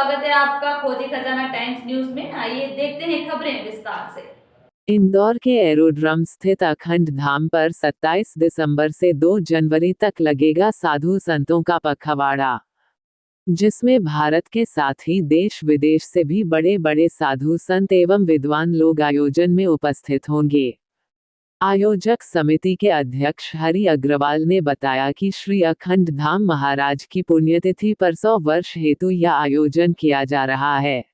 स्वागत है आपका खोजी खजाना टाइम्स न्यूज में। आइए देखते हैं खबरें विस्तार से। इंदौर के एरोड्रम स्थित अखंड धाम पर 27 दिसंबर से 2 जनवरी तक लगेगा साधु संतों का पखवाड़ा, जिसमें भारत के साथ ही देश विदेश से भी बड़े बड़े साधु संत एवं विद्वान लोग आयोजन में उपस्थित होंगे। आयोजक समिति के अध्यक्ष हरि अग्रवाल ने बताया कि श्री अखंड धाम महाराज की पुण्यतिथि पर 100 वर्ष हेतु यह आयोजन किया जा रहा है,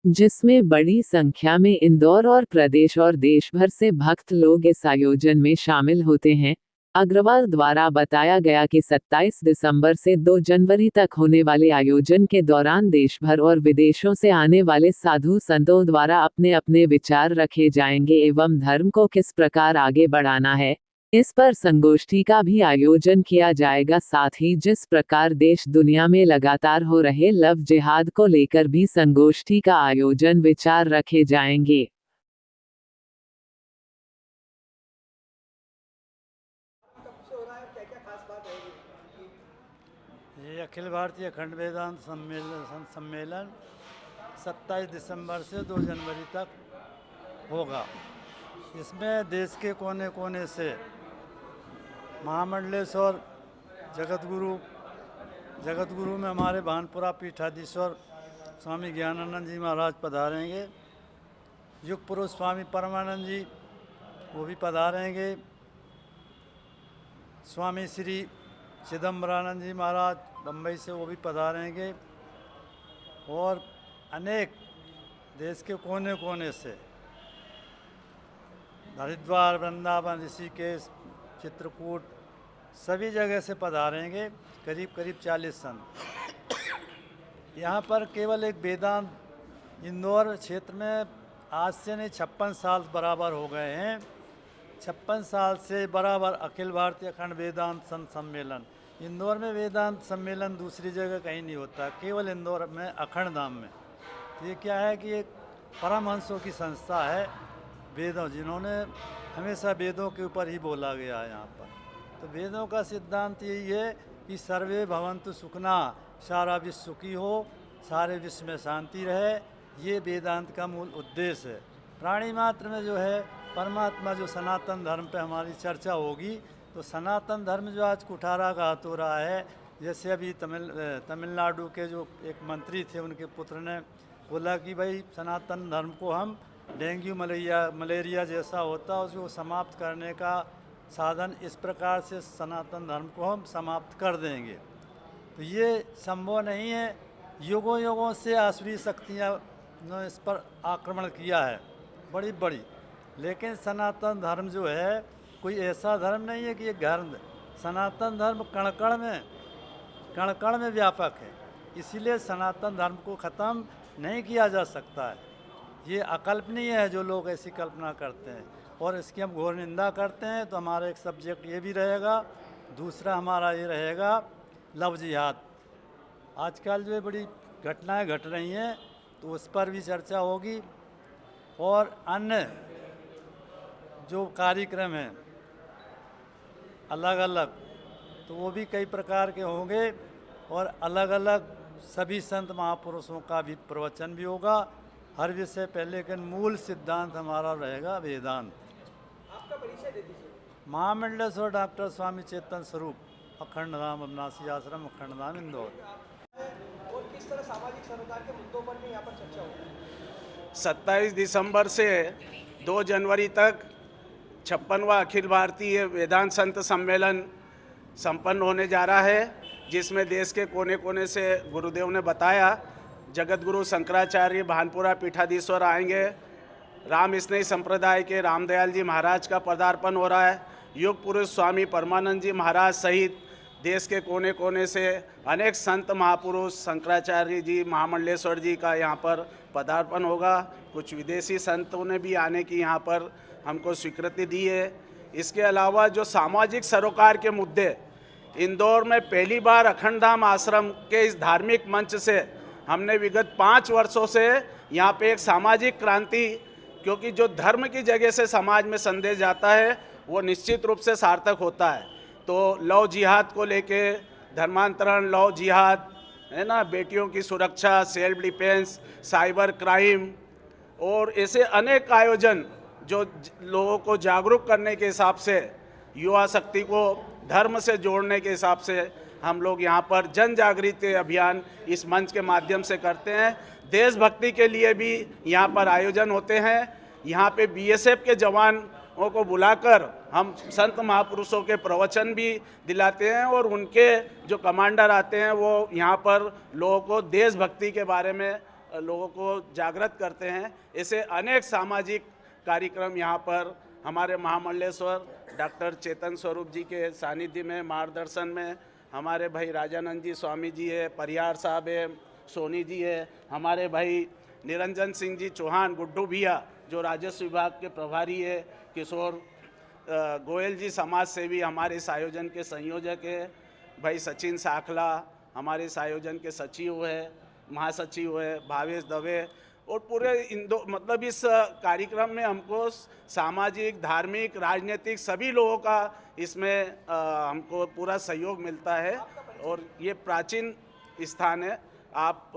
जिसमें बड़ी संख्या में इंदौर और प्रदेश और देश भर से भक्त लोग इस आयोजन में शामिल होते हैं। अग्रवाल द्वारा बताया गया कि 27 दिसंबर से 2 जनवरी तक होने वाले आयोजन के दौरान देश भर और विदेशों से आने वाले साधु संतों द्वारा अपने अपने विचार रखे जाएंगे एवं धर्म को किस प्रकार आगे बढ़ाना है, इस पर संगोष्ठी का भी आयोजन किया जाएगा। साथ ही जिस प्रकार देश दुनिया में लगातार हो रहे लव जिहाद को लेकर भी संगोष्ठी का आयोजन विचार रखे जाएंगे। ये अखिल भारतीय अखंड वेदांत सम्मेलन 27 दिसंबर से 2 जनवरी तक होगा। इसमें देश के कोने कोने से महामंडलेश्वर जगतगुरु में हमारे भानपुरा पीठाधीश्वर स्वामी ज्ञानानंद जी महाराज पधारेंगे। युग पुरुष स्वामी परमानंद जी वो भी पधारेंगे। स्वामी श्री चिदम्बरानंद जी महाराज बम्बई से वो भी पधारेंगे और अनेक देश के कोने कोने से हरिद्वार, वृंदावन, ऋषिकेश, चित्रकूट सभी जगह से पधारेंगे। करीब करीब 40 संत। यहाँ पर केवल एक वेदांत इंदौर क्षेत्र में आज से नहीं 56 साल बराबर हो गए हैं। 56 साल से बराबर अखिल भारतीय अखंड वेदांत संत सम्मेलन। इंदौर में वेदांत सम्मेलन दूसरी जगह कहीं नहीं होता, केवल इंदौर में अखंड धाम में। तो ये क्या है कि एक परमहंसों की संस्था है, वेदों जिन्होंने हमेशा वेदों के ऊपर ही बोला गया है यहाँ पर। तो वेदों का सिद्धांत यही है कि सर्वे भवन्तु सुखना, सारा विश्व सुखी हो, सारे विश्व में शांति रहे। ये वेदांत का मूल उद्देश्य है। प्राणी मात्र में जो है परमात्मा, जो सनातन धर्म पे हमारी चर्चा होगी। तो सनातन धर्म जो आज कुठाराघात हो रहा है, जैसे अभी तमिलनाडु के जो एक मंत्री थे, उनके पुत्र ने बोला कि भाई सनातन धर्म को हम डेंगू मलेरिया जैसा होता है उसको समाप्त करने का साधन इस प्रकार से सनातन धर्म को हम समाप्त कर देंगे। तो ये संभव नहीं है। युगों युगों से आसुरी शक्तियाँ ने इस पर आक्रमण किया है बड़ी बड़ी, लेकिन सनातन धर्म जो है कोई ऐसा धर्म नहीं है कि ये धर्म, सनातन धर्म कण कण में व्यापक है। इसीलिए सनातन धर्म को ख़त्म नहीं किया जा सकता है। ये अकल्पनीय है जो लोग ऐसी कल्पना करते हैं और इसकी हम घोर निंदा करते हैं। तो हमारा एक सब्जेक्ट ये भी रहेगा। दूसरा हमारा ये रहेगा लव जिहाद। आजकल जो है बड़ी घटनाएं घट रही हैं, तो उस पर भी चर्चा होगी और अन्य जो कार्यक्रम हैं अलग अलग, तो वो भी कई प्रकार के होंगे और अलग अलग सभी संत महापुरुषों का भी प्रवचन भी होगा हर विषय पे। लेकिन मूल सिद्धांत हमारा रहेगा वेदांत। आपका परिचय दे दीजिए। महामंडलेश्वर डॉक्टर स्वामी चेतन स्वरूप, अखंड धाम अविनाशी आश्रम, अखंड धाम इंदौर। और किस तरह सामाजिक सरोकार के मुद्दों पर भी यहाँ पर चर्चा होगी। 27 दिसंबर से 2 जनवरी तक 56वां अखिल भारतीय वेदांत संत सम्मेलन संपन्न होने जा रहा है, जिसमें देश के कोने कोने से गुरुदेव ने बताया जगत गुरु शंकराचार्य भानपुरा पीठाधीश्वर आएंगे। राम स्नेही संप्रदाय के रामदयाल जी महाराज का पदार्पण हो रहा है। युग पुरुष स्वामी परमानंद जी महाराज सहित देश के कोने कोने से अनेक संत महापुरुष, शंकराचार्य जी, महामंडलेश्वर जी का यहाँ पर पदार्पण होगा। कुछ विदेशी संतों ने भी आने की यहाँ पर हमको स्वीकृति दी है। इसके अलावा जो सामाजिक सरोकार के मुद्दे, इंदौर में पहली बार अखंड धाम आश्रम के इस धार्मिक मंच से हमने विगत 5 वर्षों से यहाँ पे एक सामाजिक क्रांति, क्योंकि जो धर्म की जगह से समाज में संदेश जाता है वो निश्चित रूप से सार्थक होता है। तो लव जिहाद को लेके धर्मांतरण, लव जिहाद, है ना, बेटियों की सुरक्षा, सेल्फ डिफेंस, साइबर क्राइम और ऐसे अनेक आयोजन जो लोगों को जागरूक करने के हिसाब से, युवा शक्ति को धर्म से जोड़ने के हिसाब से हम लोग यहाँ पर जन जागृति अभियान इस मंच के माध्यम से करते हैं। देशभक्ति के लिए भी यहाँ पर आयोजन होते हैं। यहाँ पे बीएसएफ के जवानों को बुलाकर हम संत महापुरुषों के प्रवचन भी दिलाते हैं और उनके जो कमांडर आते हैं वो यहाँ पर लोगों को देशभक्ति के बारे में लोगों को जागृत करते हैं। ऐसे अनेक सामाजिक कार्यक्रम यहाँ पर हमारे महामंडलेश्वर डॉक्टर चेतन स्वरूप जी के सानिध्य में, मार्गदर्शन में हमारे भाई राजानंद जी स्वामी जी है, परिहार साहब है, सोनी जी है, हमारे भाई निरंजन सिंह जी चौहान गुड्डू भैया जो राजस्व विभाग के प्रभारी है, किशोर गोयल जी समाज सेवी हमारे इस आयोजन के संयोजक है, भाई सचिन साखला हमारे इस आयोजन के सचिव है, महासचिव है, भावेश दवे और पूरे मतलब इस कार्यक्रम में हमको सामाजिक, धार्मिक, राजनीतिक सभी लोगों का इसमें हमको पूरा सहयोग मिलता है। और ये प्राचीन स्थान है। आप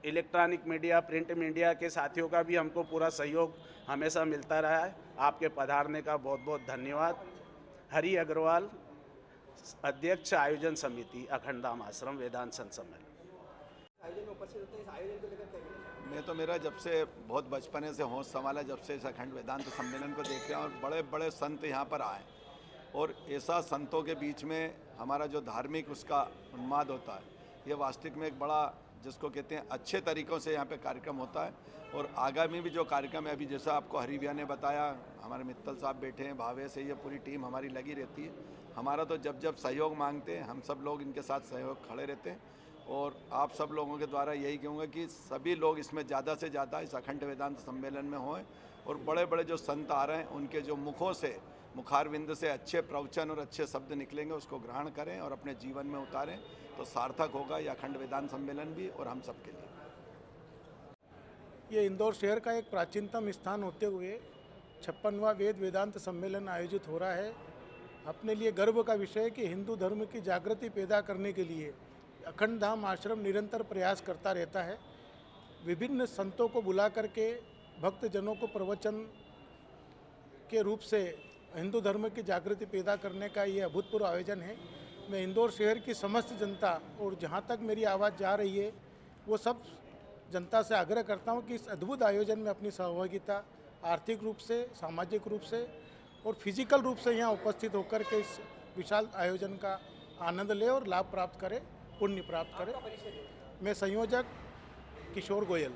इलेक्ट्रॉनिक मीडिया, प्रिंट मीडिया के साथियों का भी हमको पूरा सहयोग हमेशा मिलता रहा है। आपके पधारने का बहुत बहुत धन्यवाद। हरि अग्रवाल, अध्यक्ष आयोजन समिति, अखंड धाम आश्रम वेदांत संत सम्मेलन। आयोजन में उपस्थित होते हैं, इस आयोजन को लेकर क्या कहेंगे? मैं तो मेरा जब से बहुत बचपने से होश संभाला, जब से इस अखंड वेदांत सम्मेलन को देख रहे हैं और बड़े बड़े संत यहाँ पर आए और ऐसा संतों के बीच में हमारा जो धार्मिक उसका उन्माद होता है, ये वास्तविक में एक बड़ा जिसको कहते हैं अच्छे तरीक़ों से यहाँ पे कार्यक्रम होता है। और आगामी भी जो कार्यक्रम है, अभी जैसा आपको हरि भैया ने बताया, हमारे मित्तल साहब बैठे हैं, भावे से ये पूरी टीम हमारी लगी रहती है। हमारा तो जब जब सहयोग मांगते हैं हम सब लोग इनके साथ सहयोग खड़े रहते हैं। और आप सब लोगों के द्वारा यही कहूँगा कि सभी लोग इसमें ज़्यादा से ज़्यादा इस अखंड वेदांत सम्मेलन में हों और बड़े बड़े जो संत आ रहे हैं उनके जो मुखों से, मुखारविंद से अच्छे प्रवचन और अच्छे शब्द निकलेंगे उसको ग्रहण करें और अपने जीवन में उतारें, तो सार्थक होगा यह अखंड वेदांत सम्मेलन भी और हम सब के लिए। ये इंदौर शहर का एक प्राचीनतम स्थान होते हुए 56वां वेद वेदांत सम्मेलन आयोजित हो रहा है। अपने लिए गर्व का विषय है कि हिंदू धर्म की जागृति पैदा करने के लिए अखंड धाम आश्रम निरंतर प्रयास करता रहता है। विभिन्न संतों को बुला करके भक्तजनों को प्रवचन के रूप से हिंदू धर्म की जागृति पैदा करने का ये अभूतपूर्व आयोजन है। मैं इंदौर शहर की समस्त जनता और जहाँ तक मेरी आवाज़ जा रही है वो सब जनता से आग्रह करता हूँ कि इस अद्भुत आयोजन में अपनी सहभागिता आर्थिक रूप से, सामाजिक रूप से और फिजिकल रूप से यहाँ उपस्थित होकर के इस विशाल आयोजन का आनंद ले और लाभ प्राप्त करें, पुण्य प्राप्त करें। मैं संयोजक किशोर गोयल।